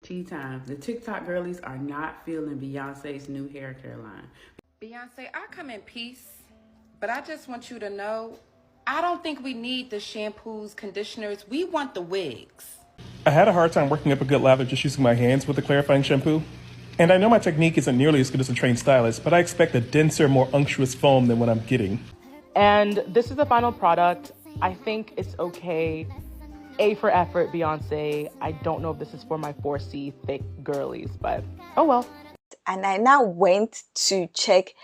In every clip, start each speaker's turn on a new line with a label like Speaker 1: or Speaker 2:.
Speaker 1: Tea time. The TikTok girlies are not feeling Beyonce's new hair care line. Beyonce, I come in peace, but I just want you to know, I don't think we need the shampoos, conditioners. We want the wigs.
Speaker 2: I had a hard time working up a good lather just using my hands with the clarifying shampoo. And I know my technique isn't nearly as good as a trained stylist, but I expect a denser, more unctuous foam than what I'm getting.
Speaker 3: And this is the final product. I think it's okay. A for effort, Beyonce. I don't know if this is for my 4C thick girlies, but oh well.
Speaker 4: And I now went to check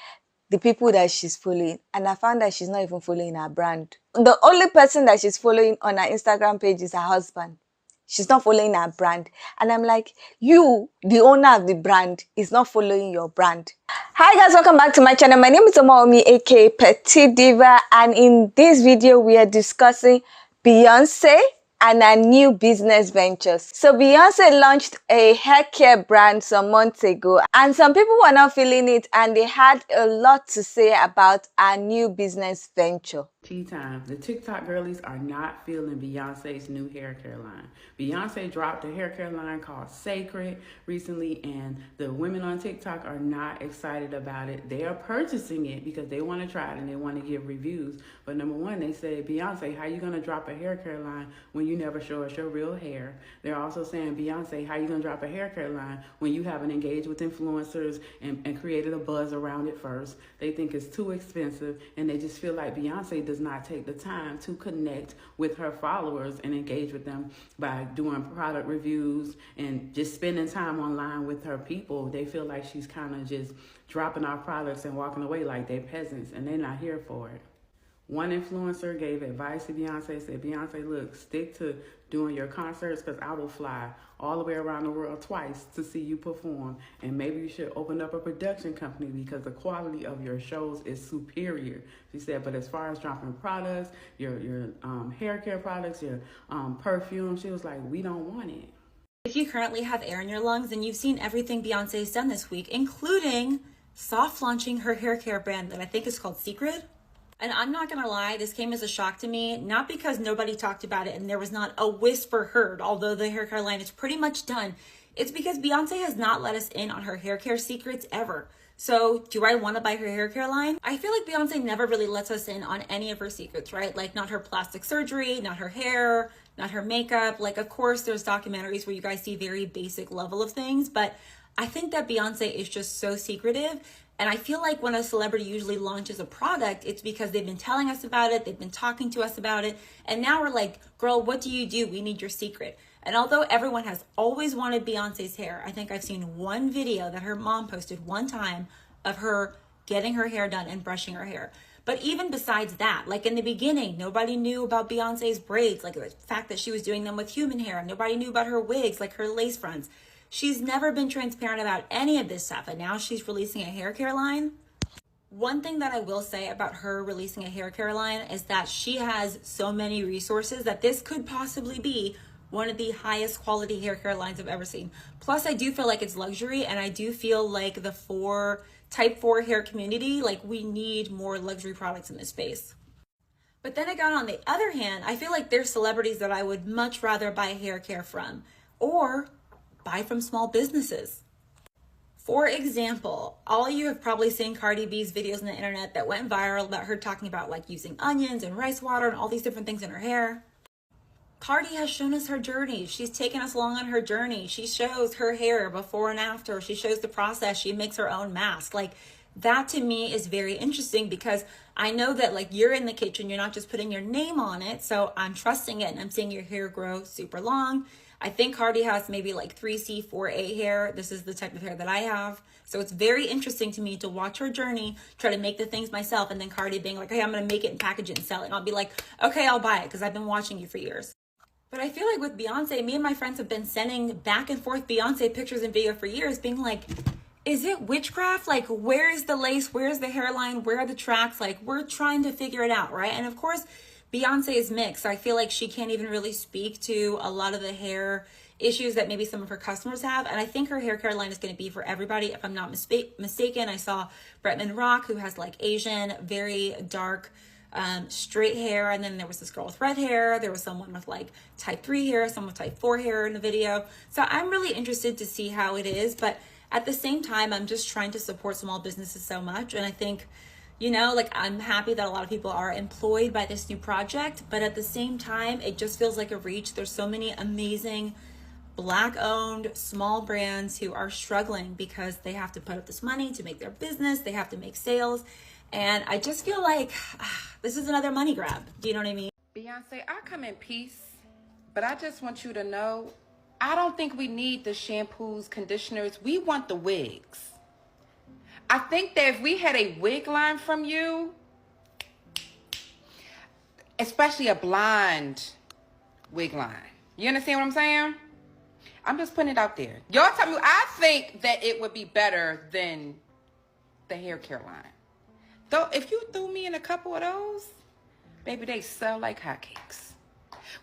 Speaker 4: the people that she's following, and I found that she's not even following her brand. The only person that she's following on her Instagram page is her husband. She's not following her brand. And I'm like, you, the owner of the brand, is not following your brand. Hi guys, welcome back to my channel. My name is Omomi, aka Petite Diva, and in this video we are discussing Beyonce and her new business ventures. So Beyonce launched a hair care brand some months ago, and some people were not feeling it, and they had a lot to say about her new business venture.
Speaker 1: Tea time. The TikTok girlies are not feeling Beyonce's new hair care line. Beyonce dropped a hair care line called Sacred recently, and the women on TikTok are not excited about it. They are purchasing it because they want to try it and they want to give reviews. But number one, they said, Beyonce, how you going to drop a hair care line when you never show us your real hair? They're also saying, Beyonce, how you going to drop a hair care line when you haven't engaged with influencers and created a buzz around it first? They think it's too expensive, and they just feel like Beyonce does not take the time to connect with her followers and engage with them by doing product reviews and just spending time online with her people. They feel like she's kind of just dropping off products and walking away like they're peasants, and they're not here for it. One influencer gave advice to Beyonce, said, Beyonce, look, stick to doing your concerts because I will fly all the way around the world twice to see you perform. And maybe you should open up a production company because the quality of your shows is superior. She said, but as far as dropping products, your hair care products, your perfume, she was like, we don't want it.
Speaker 5: If you currently have air in your lungs, then you've seen everything Beyonce has done this week, including soft launching her hair care brand that I think is called Secret. And I'm not gonna lie, this came as a shock to me, not because nobody talked about it and there was not a whisper heard, although the hair care line is pretty much done. It's because Beyonce has not let us in on her hair care secrets ever. So do I wanna buy her hair care line? I feel like Beyonce never really lets us in on any of her secrets, right? Like not her plastic surgery, not her hair, not her makeup. Like of course there's documentaries where you guys see very basic level of things, but I think that Beyonce is just so secretive. And I feel like when a celebrity usually launches a product, it's because they've been telling us about it, they've been talking to us about it, and now we're like, girl, what do you do? We need your secret. And although everyone has always wanted Beyonce's hair, I think I've seen one video that her mom posted one time of her getting her hair done and brushing her hair. But even besides that, like in the beginning, nobody knew about Beyonce's braids, like the fact that she was doing them with human hair. Nobody knew about her wigs, like her lace fronts. She's never been transparent about any of this stuff, and now she's releasing a hair care line. One thing that I will say about her releasing a hair care line is that she has so many resources that this could possibly be one of the highest quality hair care lines I've ever seen. Plus, I do feel like it's luxury, and I do feel like the type 4 hair community, like we need more luxury products in this space. But then again, on the other hand, I feel like there's celebrities that I would much rather buy hair care from, or buy from small businesses. For example, all of you have probably seen Cardi B's videos on the internet that went viral about her talking about like using onions and rice water and all these different things in her hair. Cardi has shown us her journey. She's taken us along on her journey. She shows her hair before and after. She shows the process. She makes her own mask. Like that to me is very interesting because I know that like you're in the kitchen, you're not just putting your name on it. So I'm trusting it and I'm seeing your hair grow super long. I think Cardi has maybe like 3C, 4A hair. This is the type of hair that I have. So it's very interesting to me to watch her journey, try to make the things myself, and then Cardi being like, hey, I'm gonna make it and package it and sell it. And I'll be like, okay, I'll buy it because I've been watching you for years. But I feel like with Beyonce, me and my friends have been sending back and forth Beyonce pictures and video for years, being like, is it witchcraft? Like, where is the lace? Where's the hairline? Where are the tracks? Like, we're trying to figure it out, right? And of course, Beyonce is mixed. I feel like she can't even really speak to a lot of the hair issues that maybe some of her customers have. And I think her hair care line is going to be for everybody. If I'm not mistaken, I saw Bretman Rock, who has like Asian, very dark straight hair, and then there was this girl with red hair, there was someone with like type 3 hair, someone with type 4 hair in the video. So I'm really interested to see how it is, but at the same time, I'm just trying to support small businesses so much. And I think, you know, like, I'm happy that a lot of people are employed by this new project, but at the same time, it just feels like a reach. There's so many amazing Black owned small brands who are struggling because they have to put up this money to make their business, they have to make sales. And I just feel like this is another money grab. Do you know what I mean?
Speaker 6: Beyonce, I come in peace, but I just want you to know, I don't think we need the shampoos, conditioners. We want the wigs. I think that if we had a wig line from you, especially a blonde wig line, you understand what I'm saying? I'm just putting it out there. Y'all tell me, I think that it would be better than the hair care line. Though, if you threw me in a couple of those, baby, they sell like hotcakes.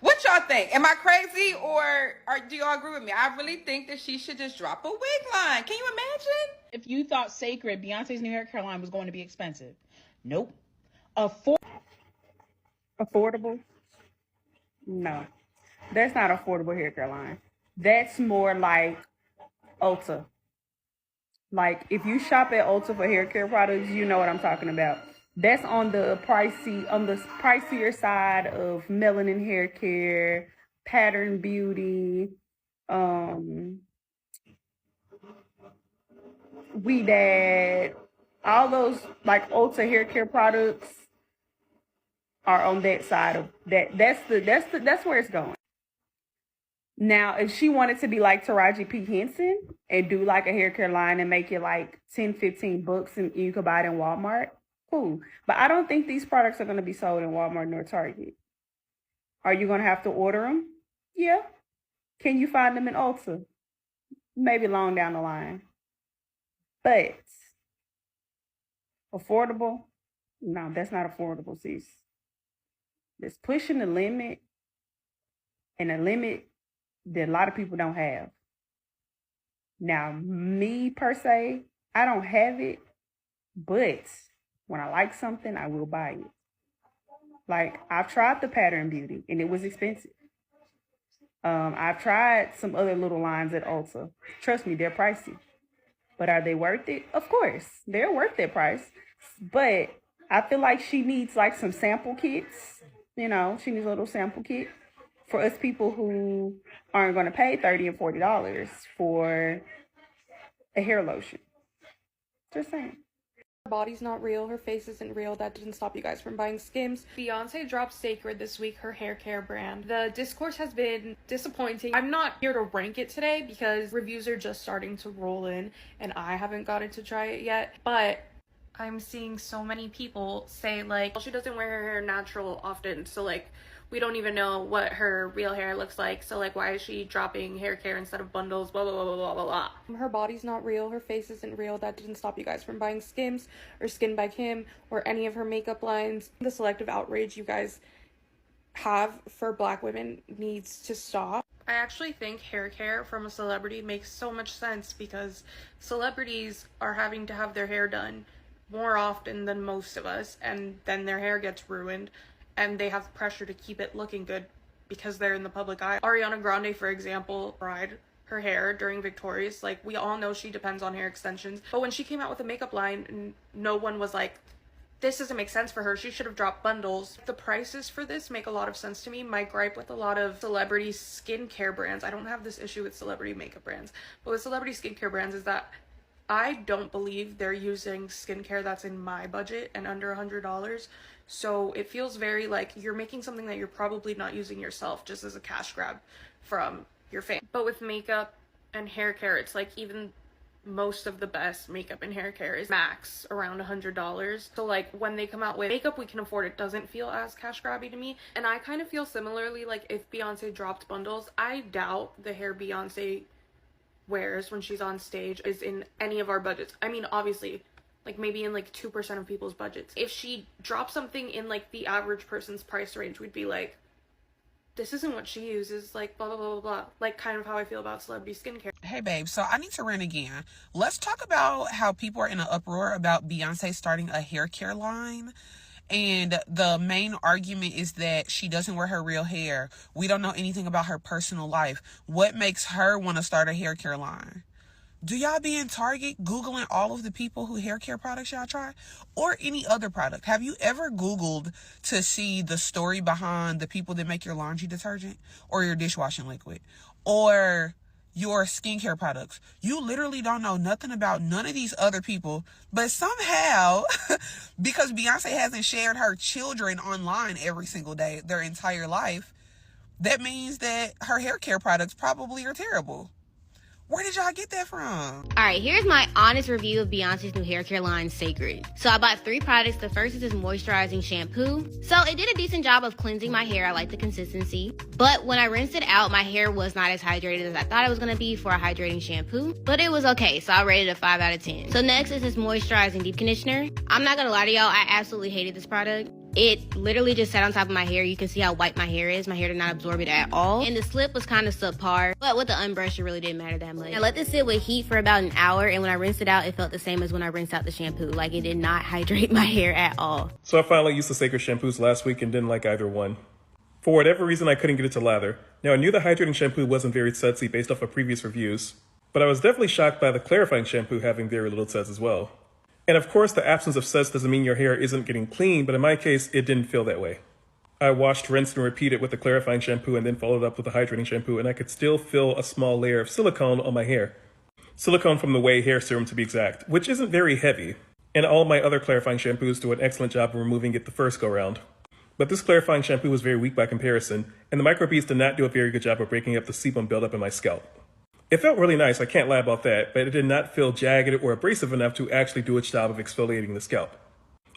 Speaker 6: What y'all think? Am I crazy or do y'all agree with me? I really think that she should just drop a wig line. Can you imagine?
Speaker 7: If you thought Sacred, Beyonce's new hair care line, was going to be expensive. Nope.
Speaker 8: Affordable? No. That's not affordable hair care line. That's more like Ulta. Like, if you shop at Ulta for hair care products, you know what I'm talking about. That's on the pricier side of melanin hair care, pattern beauty, We Dad, all those like Ulta hair care products are on that side of that. That's where it's going. Now, if she wanted to be like Taraji P. Henson and do like a hair care line and make it like 10, 15 bucks and you could buy it in Walmart, cool. But I don't think these products are going to be sold in Walmart nor Target. Are you going to have to order them? Yeah. Can you find them in Ulta? Maybe long down the line. But affordable? No, that's not affordable, sis. That's pushing the limit, and a limit that a lot of people don't have. Now, me per se, I don't have it, but when I like something, I will buy it. Like, I've tried the pattern beauty, and it was expensive. I've tried some other little lines at Ulta. Trust me, they're pricey. But are they worth it? Of course, they're worth their price. But I feel like she needs like some sample kits. You know, she needs a little sample kit for us people who aren't going to pay $30 and $40 for a hair lotion. Just saying.
Speaker 3: Her body's not real, her face isn't real. That didn't stop you guys from buying Skims. Beyonce dropped Sacred this week, her hair care brand. The discourse has been disappointing. I'm not here to rank it today because reviews are just starting to roll in and I haven't gotten to try it yet, but I'm seeing so many people say like, well, she doesn't wear her hair natural often, so like we don't even know what her real hair looks like, so like why is she dropping hair care instead of bundles, blah blah blah blah blah blah. Her body's not real, her face isn't real. That didn't stop you guys from buying Skims or Skin by Kim or any of her makeup lines. The selective outrage you guys have for Black women needs to stop. I actually think hair care from a celebrity makes so much sense because celebrities are having to have their hair done more often than most of us, and then their hair gets ruined and they have pressure to keep it looking good because they're in the public eye. Ariana Grande, for example, dyed her hair during Victorious. Like, we all know she depends on hair extensions, but when she came out with a makeup line, no one was like, this doesn't make sense for her, she should have dropped bundles. The prices for this make a lot of sense to me. My gripe with a lot of celebrity skincare brands, I don't have this issue with celebrity makeup brands, but with celebrity skincare brands is that I don't believe they're using skincare that's in my budget and under $100. So it feels very like you're making something that you're probably not using yourself just as a cash grab from your fame. But with makeup and hair care, it's like even most of the best makeup and hair care is max around $100. So like when they come out with makeup we can afford, it doesn't feel as cash grabby to me. And I kind of feel similarly, like if Beyonce dropped bundles, I doubt the hair Beyonce wears when she's on stage is in any of our budgets. I mean, obviously, like maybe in like 2% of people's budgets. If she dropped something in like the average person's price range, we'd be like, this isn't what she uses, like blah blah blah blah blah. Like kind of how I feel about celebrity skincare.
Speaker 9: Hey babe, so I need to rant again. Let's talk about how people are in an uproar about Beyonce starting a hair care line. And the main argument is that she doesn't wear her real hair. We don't know anything about her personal life. What makes her want to start a hair care line? Do y'all be in Target Googling all of the people who hair care products y'all try? Or any other product? Have you ever Googled to see the story behind the people that make your laundry detergent? Or your dishwashing liquid? Or your skincare products? You literally don't know nothing about none of these other people. But somehow, because Beyonce hasn't shared her children online every single day, their entire life, that means that her hair care products probably are terrible. Where did y'all get that from?
Speaker 10: Alright, here's my honest review of Beyonce's new hair care line, Sacred. So I bought 3 products. The first is this moisturizing shampoo. So it did a decent job of cleansing my hair. I like the consistency. But when I rinsed it out, my hair was not as hydrated as I thought it was going to be for a hydrating shampoo. But it was okay, so I rated it a 5 out of 10. So next is this moisturizing deep conditioner. I'm not going to lie to y'all, I absolutely hated this product. It literally just sat on top of my hair. You can see how white my hair is. My hair did not absorb it at all. And the slip was kind of subpar. But with the unbrush, it really didn't matter that much. I let this sit with heat for about an hour. And when I rinsed it out, it felt the same as when I rinsed out the shampoo. Like, it did not hydrate my hair at all.
Speaker 2: So I finally used the Sacred shampoos last week and didn't like either one. For whatever reason, I couldn't get it to lather. Now, I knew the hydrating shampoo wasn't very sudsy based off of previous reviews. But I was definitely shocked by the clarifying shampoo having very little suds as well. And of course, the absence of suds doesn't mean your hair isn't getting clean, but in my case, it didn't feel that way. I washed, rinsed, and repeated with the clarifying shampoo and then followed up with the hydrating shampoo, and I could still feel a small layer of silicone on my hair. Silicone from the Way hair serum to be exact, which isn't very heavy. And all of my other clarifying shampoos do an excellent job of removing it the first go-round. But this clarifying shampoo was very weak by comparison, and the microbeads did not do a very good job of breaking up the sebum buildup in my scalp. It felt really nice, I can't lie about that, but it did not feel jagged or abrasive enough to actually do its job of exfoliating the scalp,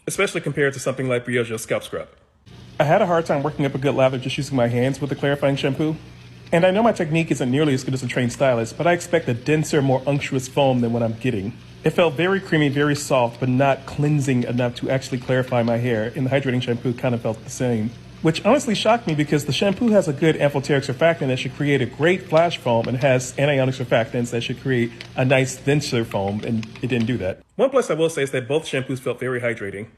Speaker 2: especially compared to something like Briojo's scalp scrub. I had a hard time working up a good lather just using my hands with the clarifying shampoo. And I know my technique isn't nearly as good as a trained stylist, but I expect a denser, more unctuous foam than what I'm getting. It felt very creamy, very soft, but not cleansing enough to actually clarify my hair, and the hydrating shampoo kind of felt the same. Which honestly shocked me because the shampoo has a good amphoteric surfactant that should create a great flash foam and has anionic surfactants that should create a nice denser foam, and it didn't do that. One plus I will say is that both shampoos felt very hydrating.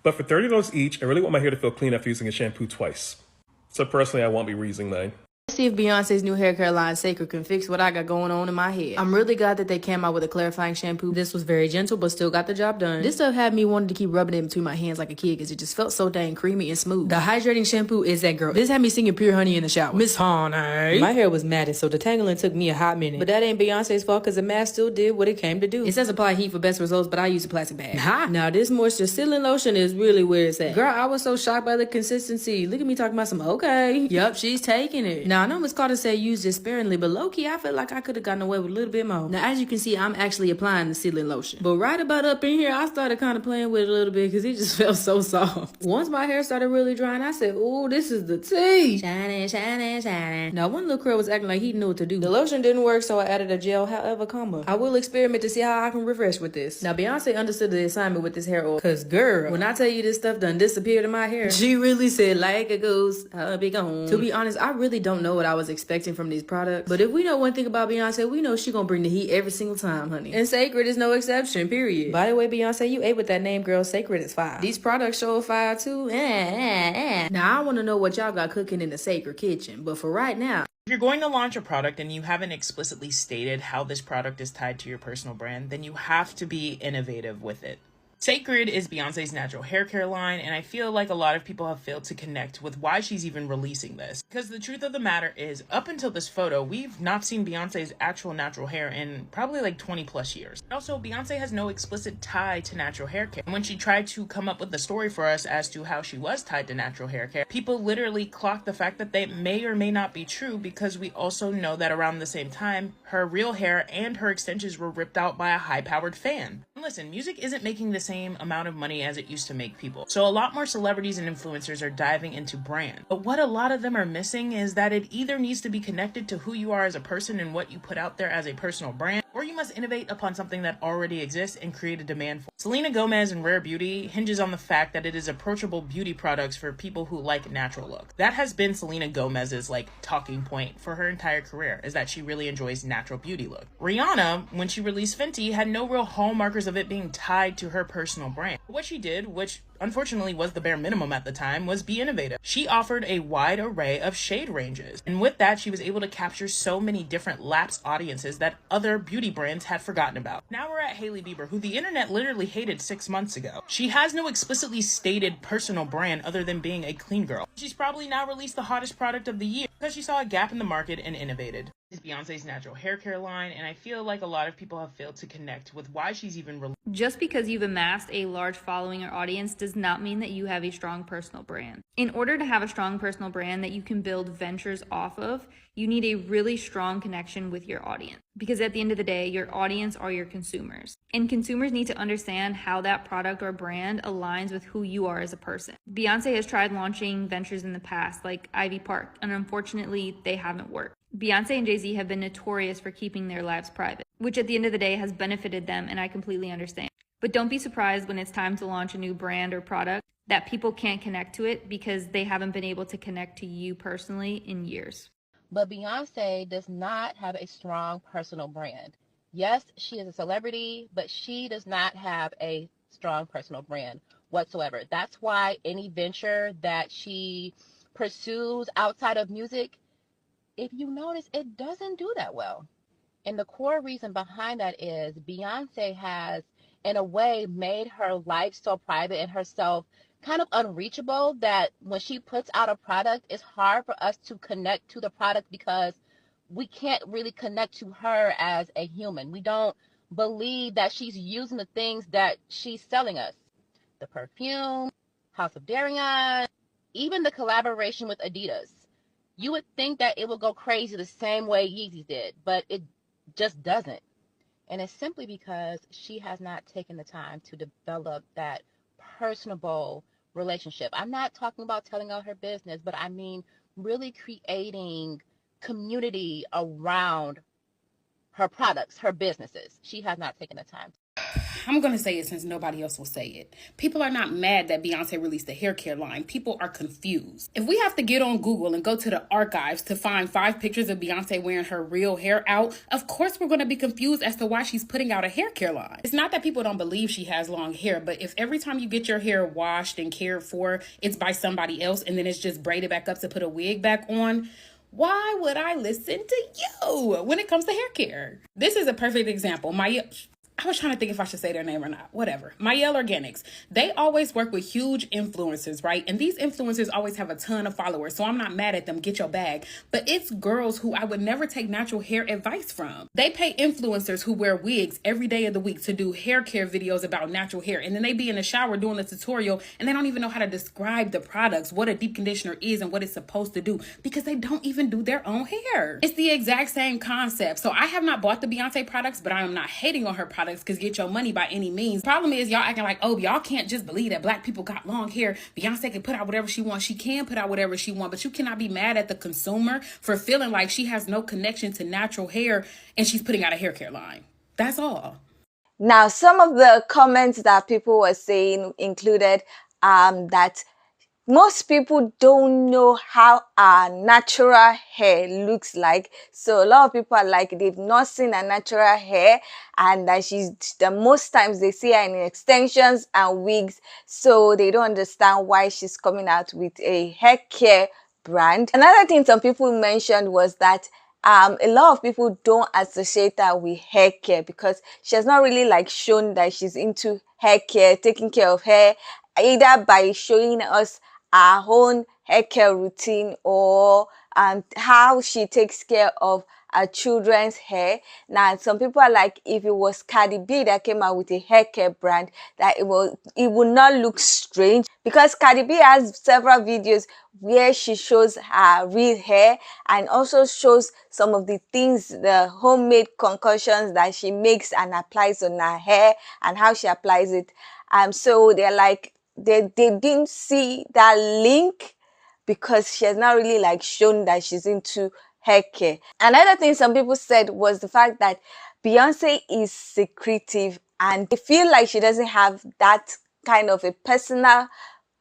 Speaker 2: But for $30 each, I really want my hair to feel clean after using a shampoo twice. So personally, I won't be reusing mine.
Speaker 11: Let's see if Beyonce's new hair care line, Sacred, can fix what I got going on in my head. I'm really glad that they came out with a clarifying shampoo. This was very gentle, but still got the job done. This stuff had me wanting to keep rubbing it between my hands like a kid because it just felt so dang creamy and smooth. The hydrating shampoo is that girl. This had me singing Pure Honey in the shower. Miss Honey. My hair was matted, so detangling took me a hot minute. But that ain't Beyonce's fault because the mask still did what it came to do. It says apply heat for best results, but I use a plastic bag. Ha! Now this moisture sealing lotion is really where it's at. Girl, I was so shocked by the consistency. Look at me talking about some okay. Yup, she's taking it. Now I know Miss Carter said use this sparingly, but low-key I feel like I could have gotten away with a little bit more. Now as you can see, I'm actually applying the sealing lotion, but right about up in here I started kind of playing with it a little bit because it just felt so soft. Once my hair started really drying, I said, ooh, this is the tea. Shining, shining, shining. Now one little curl was acting like he knew what to do. The lotion didn't work, so I added a gel. However, I will experiment to see how I can refresh with this. Now Beyonce understood the assignment with this hair oil, cause girl, when I tell you this stuff done disappeared in my hair, she really said like a ghost, I'll be gone. To be honest, I really don't know what I was expecting from these products. But if we know one thing about Beyonce, we know she gonna bring the heat every single time, honey. And Sacred is no exception, period. By the way, Beyonce, you ate with that name, girl. Sacred is fire. These products show a fire too. Now, I want to know what y'all got cooking in the Sacred kitchen. But for right now,
Speaker 12: if you're going to launch a product and you haven't explicitly stated how this product is tied to your personal brand, then you have to be innovative with it. Sacred is Beyonce's natural hair care line, and I feel like a lot of people have failed to connect with why she's even releasing this. Because the truth of the matter is, up until this photo, we've not seen Beyonce's actual natural hair in probably like 20 plus years. Also, Beyonce has no explicit tie to natural hair care. And when she tried to come up with the story for us as to how she was tied to natural hair care, people literally clocked the fact that they may or may not be true, because we also know that around the same time, her real hair and her extensions were ripped out by a high-powered fan. And listen, music isn't making the same amount of money as it used to make people. So a lot more celebrities and influencers are diving into brand. But what a lot of them are missing is that it either needs to be connected to who you are as a person and what you put out there as a personal brand, or you must innovate upon something that already exists and create a demand for. Selena Gomez and Rare Beauty hinges on the fact that it is approachable beauty products for people who like natural look. That has been Selena Gomez's talking point for her entire career, is that she really enjoys natural beauty look. Rihanna, when she released Fenty, had no real hallmarkers of it being tied to her personal brand. What she did, which unfortunately was the bare minimum at the time, was be innovative. She offered a wide array of shade ranges, and with that she was able to capture so many different lapsed audiences that other beauty brands had forgotten about. Now we're at Hailey Bieber, who the internet literally hated 6 months ago. She has no explicitly stated personal brand other than being a clean girl. She's probably now released the hottest product of the year because she saw a gap in the market and innovated. This is Beyonce's natural hair care line, and I feel like a lot of people have failed to connect with why she's even released.
Speaker 13: Just because you've amassed a large following or audience does not mean that you have a strong personal brand. In order to have a strong personal brand that you can build ventures off of, you need a really strong connection with your audience. Because at the end of the day, your audience are your consumers. And consumers need to understand how that product or brand aligns with who you are as a person. Beyonce has tried launching ventures in the past, like Ivy Park, and unfortunately, they haven't worked. Beyonce and Jay-Z have been notorious for keeping their lives private, which at the end of the day has benefited them, and I completely understand. But don't be surprised when it's time to launch a new brand or product that people can't connect to it because they haven't been able to connect to you personally in years.
Speaker 14: But Beyonce does not have a strong personal brand. Yes, she is a celebrity, but she does not have a strong personal brand whatsoever. That's why any venture that she pursues outside of music, if you notice, it doesn't do that well. And the core reason behind that is Beyonce has, in a way, made her life so private and herself kind of unreachable that when she puts out a product, it's hard for us to connect to the product because we can't really connect to her as a human. We don't believe that she's using the things that she's selling us. The perfume, House of Darion, even the collaboration with Adidas. You would think that it would go crazy the same way Yeezy did, but it just doesn't. And it's simply because she has not taken the time to develop that personable relationship. I'm not talking about telling out her business, but I mean really creating community around her products, her businesses. She has not taken the time.
Speaker 15: I'm going to say it since nobody else will say it. People are not mad that Beyonce released the hair care line. People are confused. If we have to get on Google and go to the archives to find 5 pictures of Beyonce wearing her real hair out, of course we're going to be confused as to why she's putting out a hair care line. It's not that people don't believe she has long hair, but if every time you get your hair washed and cared for, it's by somebody else and then it's just braided back up to put a wig back on, why would I listen to you when it comes to hair care? This is a perfect example. I was trying to think if I should say their name or not. Whatever. Mayel Organics. They always work with huge influencers, right? And these influencers always have a ton of followers. So I'm not mad at them. Get your bag. But it's girls who I would never take natural hair advice from. They pay influencers who wear wigs every day of the week to do hair care videos about natural hair. And then they be in the shower doing a tutorial and they don't even know how to describe the products, what a deep conditioner is and what it's supposed to do because they don't even do their own hair. It's the exact same concept. So I have not bought the Beyonce products, but I am not hating on her products because get your money by any means. Problem is y'all acting like, oh, y'all can't just believe that black people got long hair. Beyonce can put out whatever she wants. She can put out whatever she wants, but you cannot be mad at the consumer for feeling like she has no connection to natural hair and she's putting out a hair care line. That's all.
Speaker 4: Now, some of the comments that people were saying included that most people don't know how our natural hair looks like. So a lot of people are like, they've not seen a natural hair and that most times they see her in extensions and wigs. So they don't understand why she's coming out with a hair care brand. Another thing some people mentioned was that a lot of people don't associate her with hair care because she has not really like shown that she's into hair care, taking care of hair, either by showing us our own hair care routine or how she takes care of her children's hair. Now, some people are like, if it was Cardi B that came out with a hair care brand, that it would not look strange because Cardi B has several videos where she shows her real hair and also shows some of the things, the homemade concoctions that she makes and applies on her hair and how she applies it. So they're like, they didn't see that link because she has not really like shown that she's into hair care. Another thing some people said was the fact that Beyonce is secretive and they feel like she doesn't have that kind of a personal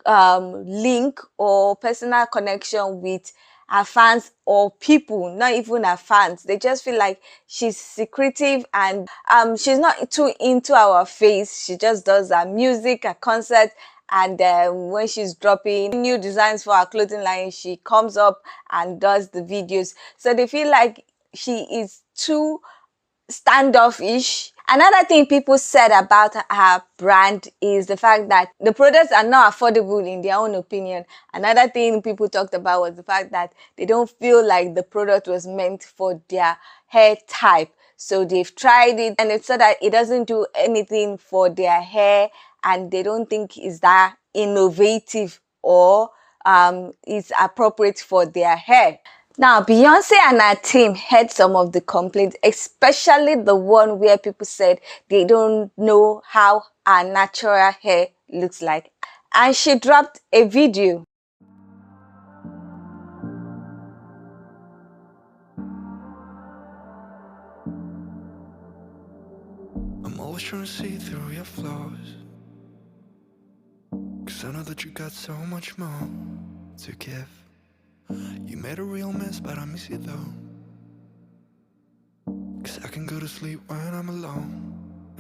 Speaker 4: link or personal connection with her fans or people, not even her fans. They just feel like she's secretive and she's not too into our face. She just does her music, her concert, and when she's dropping new designs for her clothing line, she comes up and does the videos. So they feel like she is too standoffish. Another thing people said about her brand is the fact that the products are not affordable in their own opinion. Another thing people talked about was the fact that they don't feel like the product was meant for their hair type. So they've tried it and it said that it doesn't do anything for their hair, and they don't think it's that innovative or is appropriate for their hair. Now, Beyonce and her team heard some of the complaints, especially the one where people said they don't know how her natural hair looks like. And she dropped a video.
Speaker 16: I'm always trying to see through your flaws, 'cause I know that you got so much more to give. You made a real mess, but I miss you though, 'cause I can go to sleep when I'm alone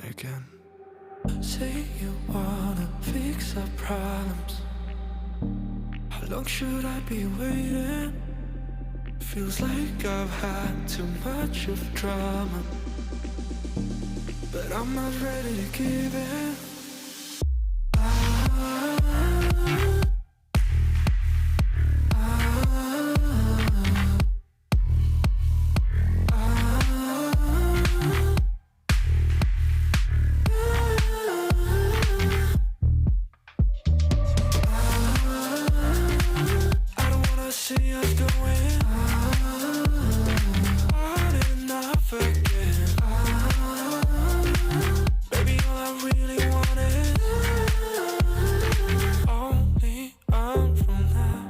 Speaker 16: again. Say you wanna fix our problems. How long should I be waiting? Feels like I've had too much of drama, but I'm not ready to give in. See us going on and off again. Baby, all I really want is only on from now.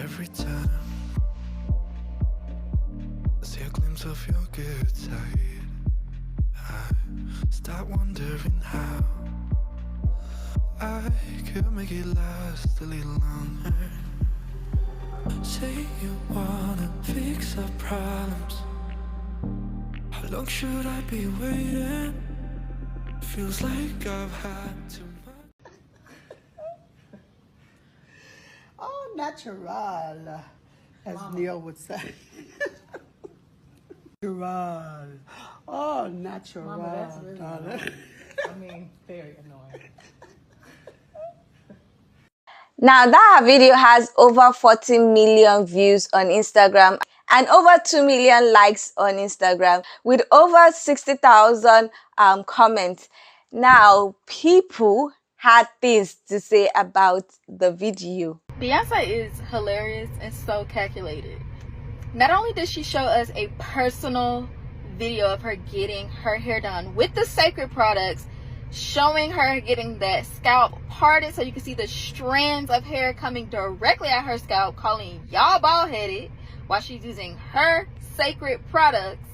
Speaker 16: Every time I see a glimpse of your good side, I start wondering how I could make it last a little longer. Say you wanna fix our problems. How long should I be waiting? Feels like I've had too much.
Speaker 17: Oh, natural, as Neil would say. Natural. Oh, natural.
Speaker 18: Mama, that's really annoying. I mean, very annoying.
Speaker 4: Now that video has over 40 million views on Instagram and over 2 million likes on Instagram with over 60,000 comments. Now people had things to say about the video.
Speaker 3: Beyonce is hilarious and so calculated. Not only does she show us a personal video of her getting her hair done with the Sacred products, showing her getting that scalp parted so you can see the strands of hair coming directly at her scalp, calling y'all bald-headed while she's using her Sacred products.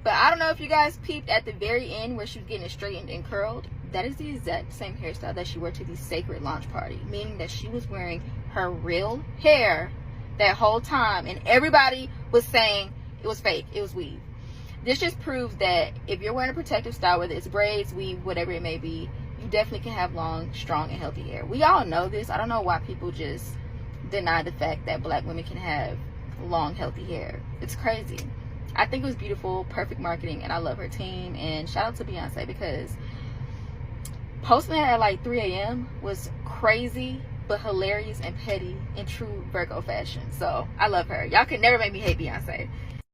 Speaker 3: But I don't know if you guys peeped at the very end where she was getting it straightened and curled. That is the exact same hairstyle that she wore to the Sacred launch party, meaning that she was wearing her real hair that whole time, and everybody was saying it was fake, it was weave. This just proves that if you're wearing a protective style, whether it's braids, weave, whatever it may be, you definitely can have long, strong, and healthy hair. We all know this. I don't know why people just deny the fact that black women can have long, healthy hair. It's crazy. I think it was beautiful, perfect marketing, and I love her team. And shout out to Beyonce, because posting that at like 3 a.m. was crazy, but hilarious and petty in true Virgo fashion. So I love her. Y'all can never make me hate Beyonce.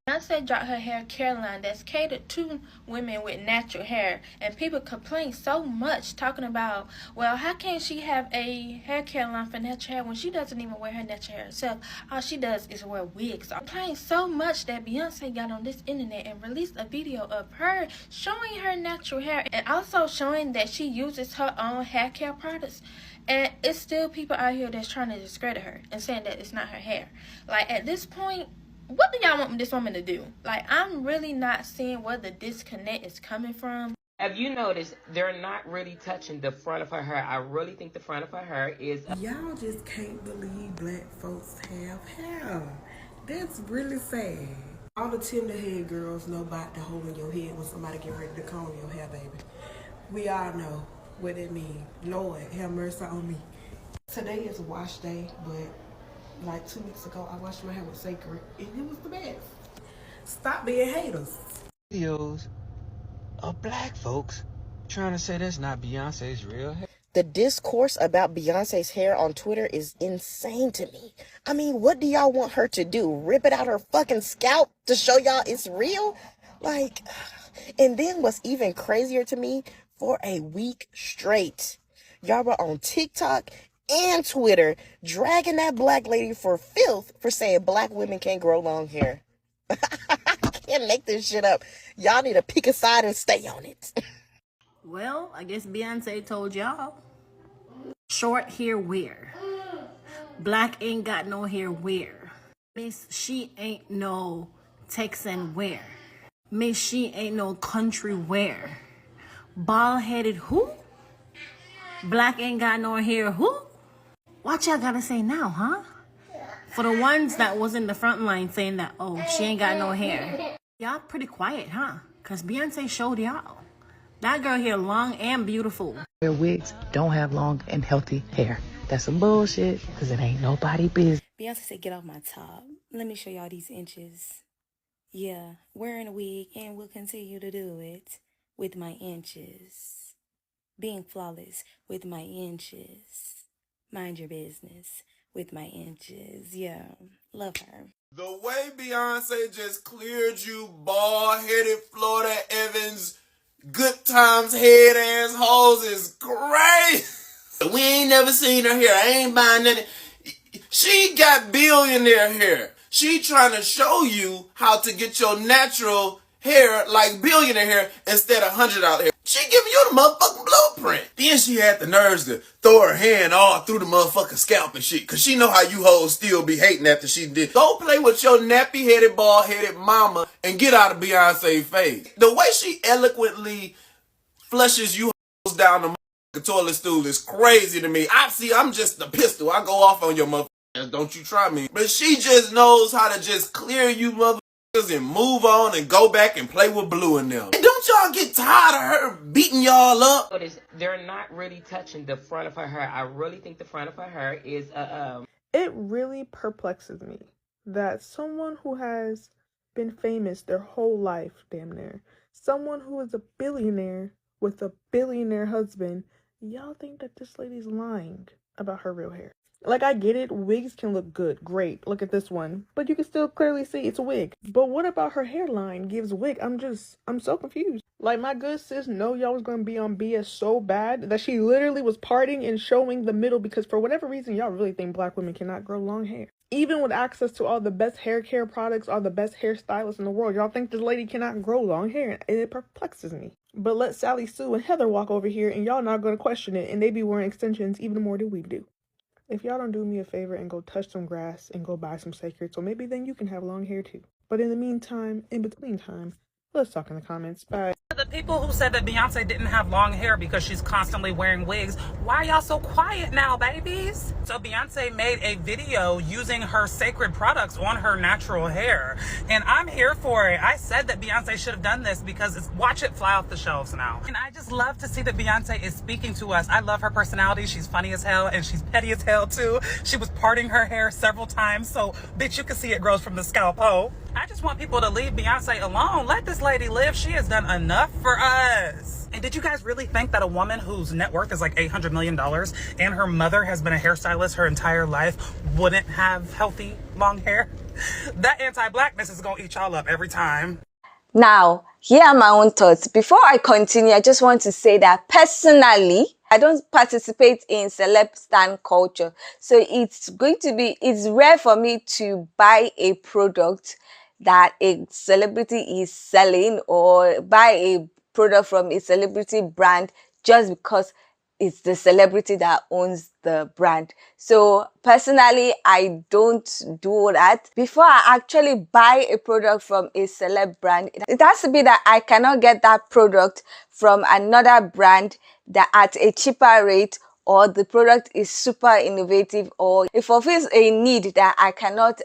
Speaker 19: Beyonce dropped her hair care line that's catered to women with natural hair, and people complain so much talking about, well, how can she have a hair care line for natural hair when she doesn't even wear her natural hair herself? All she does is wear wigs. So complain so much that Beyonce got on this internet and released a video of her showing her natural hair and also showing that she uses her own hair care products. And it's still people out here that's trying to discredit her and saying that it's not her hair. Like, at this point, what do y'all want this woman to do? Like, I'm really not seeing where the disconnect is coming from.
Speaker 20: Have you noticed they're not really touching the front of her hair? I really think the front of her hair is...
Speaker 18: Y'all just can't believe black folks have hair. That's really sad. All the tender head girls know about the hole in your head when somebody get ready to comb your hair, baby. We all know. What it mean? Lord, have mercy on me. Today is a wash day, but like 2 weeks ago, I washed my hair with Sacred, and it was the best. Stop being haters.
Speaker 21: Videos of black folks trying to say that's not Beyonce's real hair.
Speaker 22: The discourse about Beyonce's hair on Twitter is insane to me. I mean, what do y'all want her to do? Rip it out her fucking scalp to show y'all it's real? Like, and then what's even crazier to me, for a week straight, y'all were on TikTok and Twitter dragging that black lady for filth for saying black women can't grow long hair. I can't make this shit up. Y'all need to pick a side and stay on it.
Speaker 11: Well, I guess Beyonce told y'all. Short hair wear. Black ain't got no hair wear. Miss, she ain't no Texan wear. Miss, she ain't no country wear. Bald-headed who? Black ain't got no hair who? What y'all gotta say now, huh? For the ones that was in the front line saying that, oh, she ain't got no hair. Y'all pretty quiet, huh? Because Beyonce showed y'all. That girl here long and beautiful.
Speaker 23: Wear wigs don't have long and healthy hair. That's some bullshit, because it ain't nobody business.
Speaker 24: Beyonce said, get off my top. Let me show y'all these inches. Yeah, wearing a wig and will continue to do it with my inches. Being flawless with my inches. Mind your business with my inches. Yeah, love her.
Speaker 25: The way Beyonce just cleared you bald-headed Florida Evans, good times head ass hoes is great. We ain't never seen her hair. I ain't buying nothing. She got billionaire hair. She trying to show you how to get your natural hair like billionaire hair instead of $100 hair. She giving you the motherfucking blueprint. Then she had the nerves to throw her hand all through the motherfucking scalp and shit, cause she know how you hoes still be hating after she did. Go play with your nappy-headed, bald-headed mama and get out of Beyonce's face. The way she eloquently flushes you hoes down the toilet stool is crazy to me. I'm just the pistol. I go off on your motherfuckers. Don't you try me. But she just knows how to just clear you motherfuckers and move on and go back and play with Blue and them. And don't y'all get tired of her beating y'all up?
Speaker 20: They're not really touching the front of her hair. I really think the front of her hair is
Speaker 3: It really perplexes me that someone who has been famous their whole life, damn near, someone who is a billionaire with a billionaire husband, y'all think that this lady's lying about her real hair. Like, I get it, wigs can look good, great, look at this one, but you can still clearly see it's a wig. But what about her hairline gives wig? I'm so confused. Like, my good sis know y'all was going to be on BS so bad that she literally was parting and showing the middle because for whatever reason, y'all really think black women cannot grow long hair. Even with access to all the best hair care products, all the best hairstylists in the world, y'all think this lady cannot grow long hair. It perplexes me. But let Sally Sue and Heather walk over here and y'all not going to question it, and they be wearing extensions even more than we do. If y'all don't do me a favor and go touch some grass and go buy some Sacred, so maybe then you can have long hair too. But in the meantime, in between time, let's talk in the comments. Bye.
Speaker 26: The people who said that Beyonce didn't have long hair because she's constantly wearing wigs, why are y'all so quiet now, babies? So Beyonce made a video using her Sacred products on her natural hair, and I'm here for it. I said that Beyonce should have done this because watch it fly off the shelves now. And I just love to see that Beyonce is speaking to us. I love her personality. She's funny as hell, and she's petty as hell too. She was parting her hair several times, so bitch, you can see it grows from the scalp, ho. I just want people to leave Beyonce alone. Let this lady live. She has done enough for us. And did you guys really think that a woman whose net worth is like $800 million and her mother has been a hairstylist her entire life wouldn't have healthy long hair? That anti-blackness is gonna eat y'all up every time.
Speaker 4: Now, here are my own thoughts. Before I continue, I just want to say that personally, I don't participate in celeb stan culture. So it's rare for me to buy a product that a celebrity is selling or buy a product from a celebrity brand just because it's the celebrity that owns the brand. So personally, I don't do that. Before I actually buy a product from a celeb brand, it has to be that I cannot get that product from another brand that at a cheaper rate, or the product is super innovative, or it fulfills a need that I cannot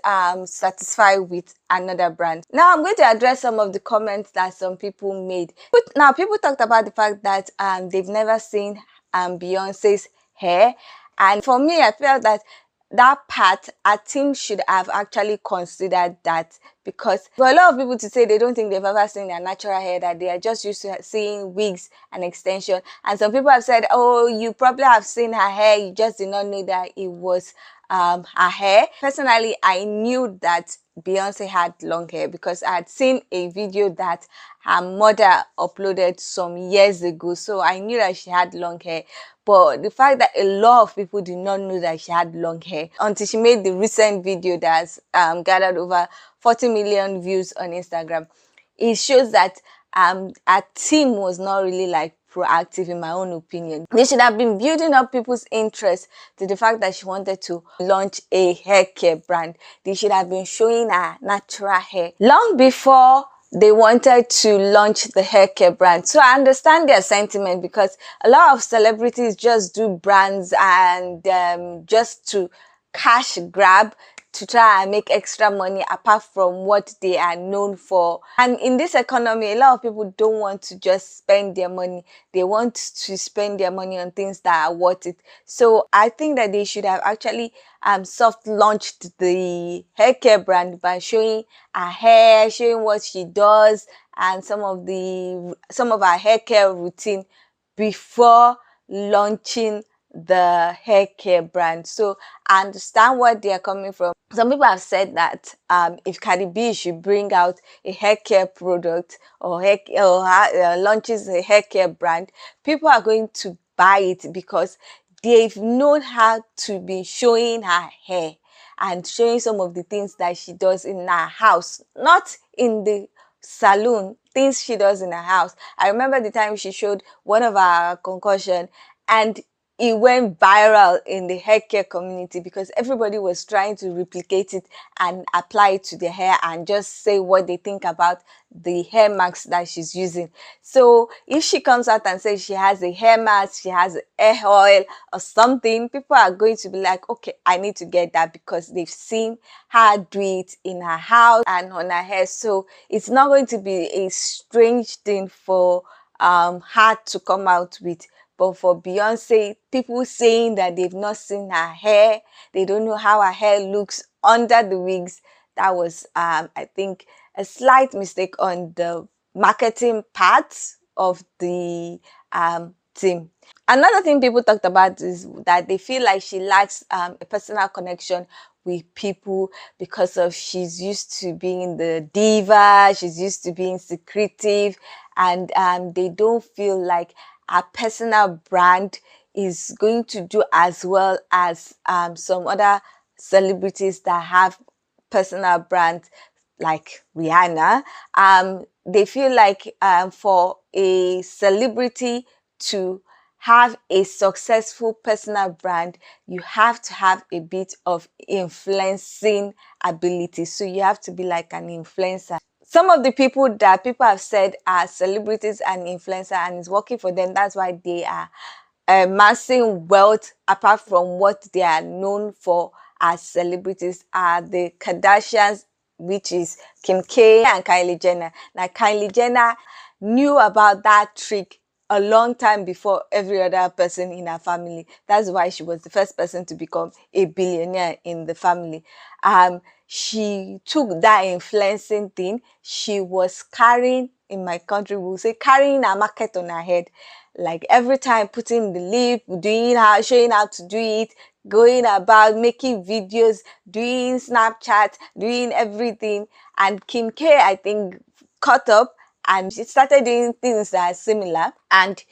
Speaker 4: satisfy with another brand. Now I'm going to address some of the comments that some people made. Now people talked about the fact that they've never seen Beyonce's hair. And for me, I felt that that part, our team should have actually considered that, because for a lot of people to say they don't think they've ever seen their natural hair, that they are just used to seeing wigs and extension. And some people have said, oh, you probably have seen her hair, you just did not know that it was her hair. Personally, I knew that Beyonce had long hair because I had seen a video that her mother uploaded some years ago, so I knew that she had long hair. But the fact that a lot of people did not know that she had long hair until she made the recent video that's gathered over 40 million views on Instagram, it shows that our team was not really like proactive, in my own opinion. They should have been building up people's interest to the fact that she wanted to launch a hair care brand. They should have been showing her natural hair long before they wanted to launch the hair care brand. So I understand their sentiment, because a lot of celebrities just do brands and just to cash grab, to try and make extra money apart from what they are known for. And in this economy, a lot of people don't want to just spend their money. They want to spend their money on things that are worth it. So I think that they should have actually soft launched the hair care brand by showing her hair, showing what she does, and some of her hair care routine before launching the hair care brand. So I understand where they are coming from. Some people have said that if Cardi B should bring out a hair care product or launches a hair care brand, people are going to buy it because they've known her to be showing her hair and showing some of the things that she does in her house, not in the salon, things she does in her house. I remember the time she showed one of her concussion, and it went viral in the hair care community because everybody was trying to replicate it and apply it to their hair and just say what they think about the hair mask that she's using. So if she comes out and says she has a hair mask, she has hair oil or something, people are going to be like, okay, I need to get that, because they've seen her do it in her house and on her hair. So it's not going to be a strange thing for her to come out with. But for Beyonce, people saying that they've not seen her hair, they don't know how her hair looks under the wigs, that was, I think, a slight mistake on the marketing part of the team. Another thing people talked about is that they feel like she lacks a personal connection with people because of she's used to being the diva, she's used to being secretive, and they don't feel like a personal brand is going to do as well as some other celebrities that have personal brands like Rihanna. They feel like for a celebrity to have a successful personal brand, you have to have a bit of influencing ability. So you have to be like an influencer. Some of the people that people have said are celebrities and influencer and is working for them, that's why they are amassing wealth apart from what they are known for as celebrities, are the Kardashians, which is Kim K and Kylie Jenner. Now, Kylie Jenner knew about that trick a long time before every other person in her family. That's why she was the first person to become a billionaire in the family. She took that influencing thing. She was carrying, in my country, we'll say carrying a market on her head. Like every time putting the lip, doing how, showing how to do it, going about making videos, doing Snapchat, doing everything. And Kim K, I think, caught up and she started doing things that are similar. And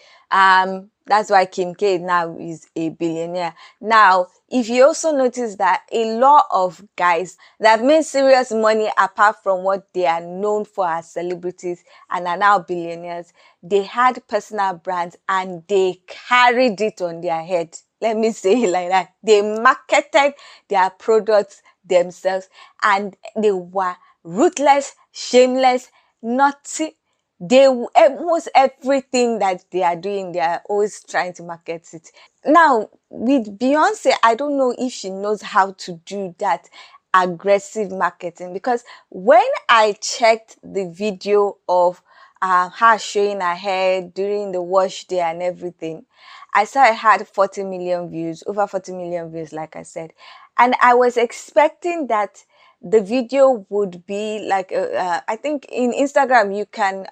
Speaker 4: that's why Kim K now is a billionaire. Now, if you also notice that a lot of guys that have made serious money apart from what they are known for as celebrities and are now billionaires, they had personal brands and they carried it on their head. Let me say it like that. They marketed their products themselves and they were ruthless, shameless, nothing. They almost everything that they are doing, they are always trying to market it. Now, with Beyonce, I don't know if she knows how to do that aggressive marketing, because when I checked the video of her showing her hair during the wash day and everything. I saw it had 40 million views, over 40 million views, like I said. And I was expecting that the video would be like, I think in Instagram, you can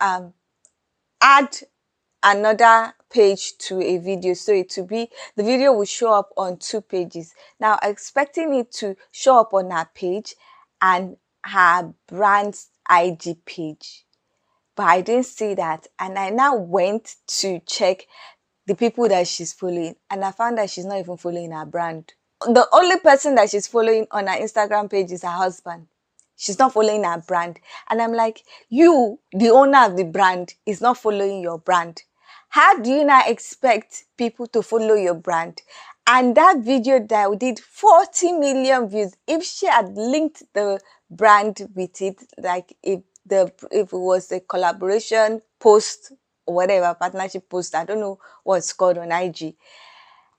Speaker 4: add another page to a video, so it to be the video will show up on 2 pages. Now expecting it to show up on her page and her brand's IG page, but I didn't see that. And I now went to check the people that she's following, and I found that she's not even following her brand. The only person that she's following on her Instagram page is her husband. She's not following her brand. And I'm like, you, the owner of the brand, is not following your brand. How do you not expect people to follow your brand? And that video that did 40 million views, if she had linked the brand with it, like if it was a collaboration post or whatever, partnership post, I don't know what it's called on IG,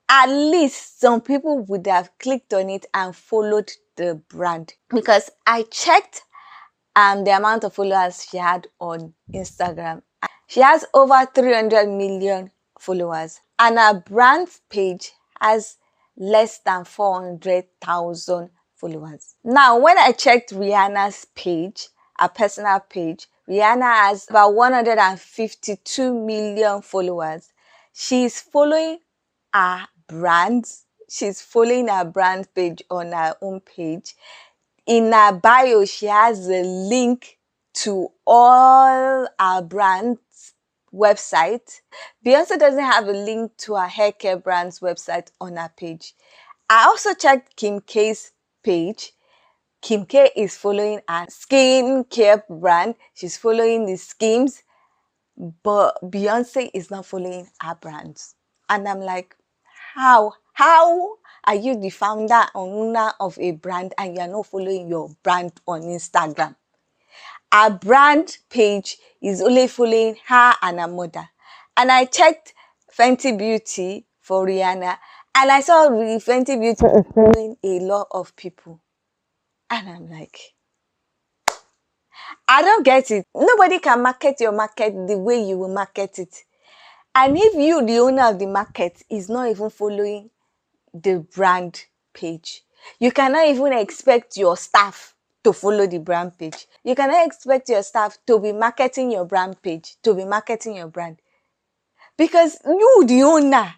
Speaker 4: at least some people would have clicked on it and followed the brand. Because I checked the amount of followers she had on Instagram. She has over 300 million followers, and her brand page has less than 400,000 followers. Now, when I checked Rihanna's page, her personal page, Rihanna has about 152 million followers. She's following her brand. She's following her brand page on her own page. In her bio, she has a link to all our brand's website. Beyonce doesn't have a link to her Haircare brand's website on her page. I also checked Kim K's page. Kim K is following her skincare brand. She's following the schemes, but Beyonce is not following her brands. And I'm like, how are you the founder or owner of a brand and you are not following your brand on Instagram? Our brand page is only following her and her mother. And I checked Fenty Beauty for Rihanna, and I saw Fenty Beauty is following a lot of people. And I'm like, I don't get it. Nobody can market your market the way you will market it. And if you, the owner of the market, is not even following the brand page, you cannot even expect your staff to follow the brand page. You cannot expect your staff to be marketing your brand page, to be marketing your brand. Because you, the owner,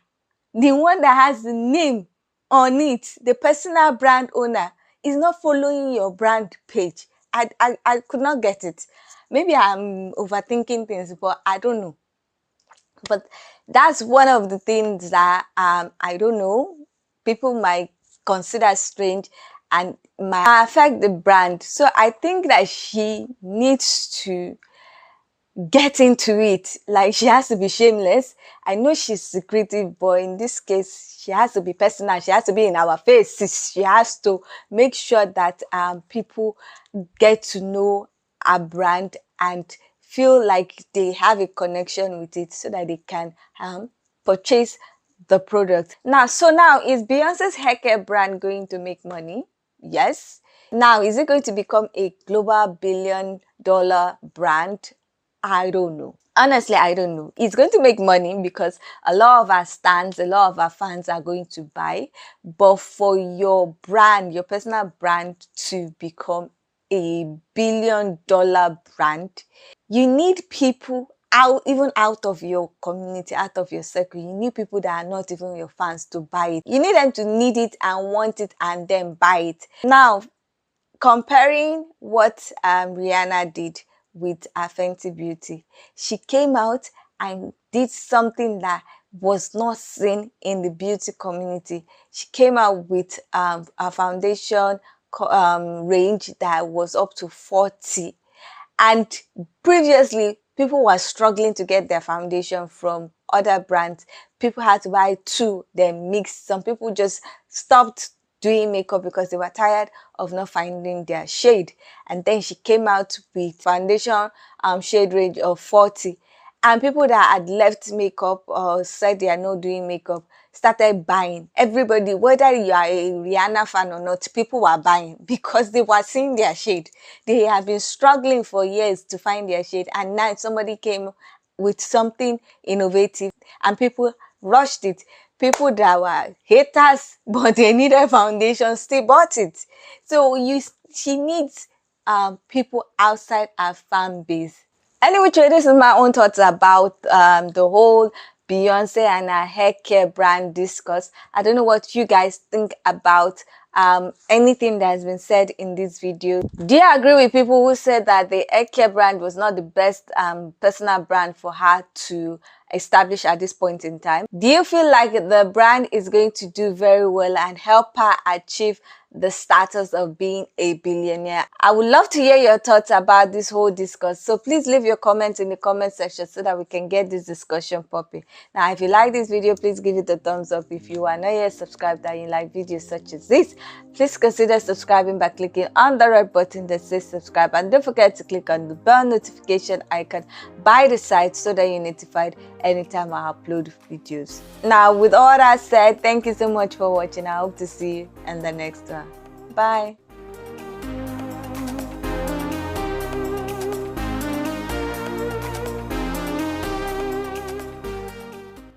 Speaker 4: the one that has the name on it, the personal brand owner, is not following your brand page. I could not get it. Maybe I'm overthinking things, but I don't know. But that's one of the things that I don't know, people might consider strange and might affect the brand. So I think that she needs to get into it. Like, she has to be shameless. I know she's secretive, but in this case, she has to be personal. She has to be in our faces. She has to make sure that people get to know our brand and feel like they have a connection with it so that they can purchase the product. Now, is Beyonce's haircare brand going to make money? Yes. Now, is it going to become a global billion-dollar brand? I don't know. Honestly, I don't know. It's going to make money because a lot of our stands, a lot of our fans are going to buy. But for your brand, your personal brand to become a billion-dollar brand, you need people even out of your community, out of your circle. You need people that are not even your fans to buy it. You need them to need it and want it and then buy it. Now, comparing what Rihanna did with her Fenty Beauty, she came out and did something that was not seen in the beauty community. She came out with a foundation range that was up to 40. And previously, people were struggling to get their foundation from other brands. People had to buy 2, then mix. Some people just stopped doing makeup because they were tired of not finding their shade. And then she came out with foundation shade range of 40. And people that had left makeup or said they are not doing makeup started buying. Everybody, whether you are a Rihanna fan or not, people were buying because they were seeing their shade. They have been struggling for years to find their shade, and now somebody came with something innovative and people rushed it. People that were haters but they needed foundation still bought it. So she needs people outside her fan base. Anyway, this is my own thoughts about the whole Beyonce and her hair care brand discourse. I don't know what you guys think about anything that has been said in this video. Do you agree with people who said that the hair care brand was not the best personal brand for her to establish at this point in time? Do you feel like the brand is going to do very well and help her achieve the status of being a billionaire? I would love to hear your thoughts about this whole discourse, so please leave your comments in the comment section so that we can get this discussion popping. Now, if you like this video, please give it a thumbs up. If you are not yet subscribed and you like videos such as this, please consider subscribing by clicking on the red button that says subscribe, and don't forget to click on the bell notification icon by the side so that you're notified anytime I upload videos. Now, with all that said, thank you so much for watching. I hope to see you in the next one. Bye.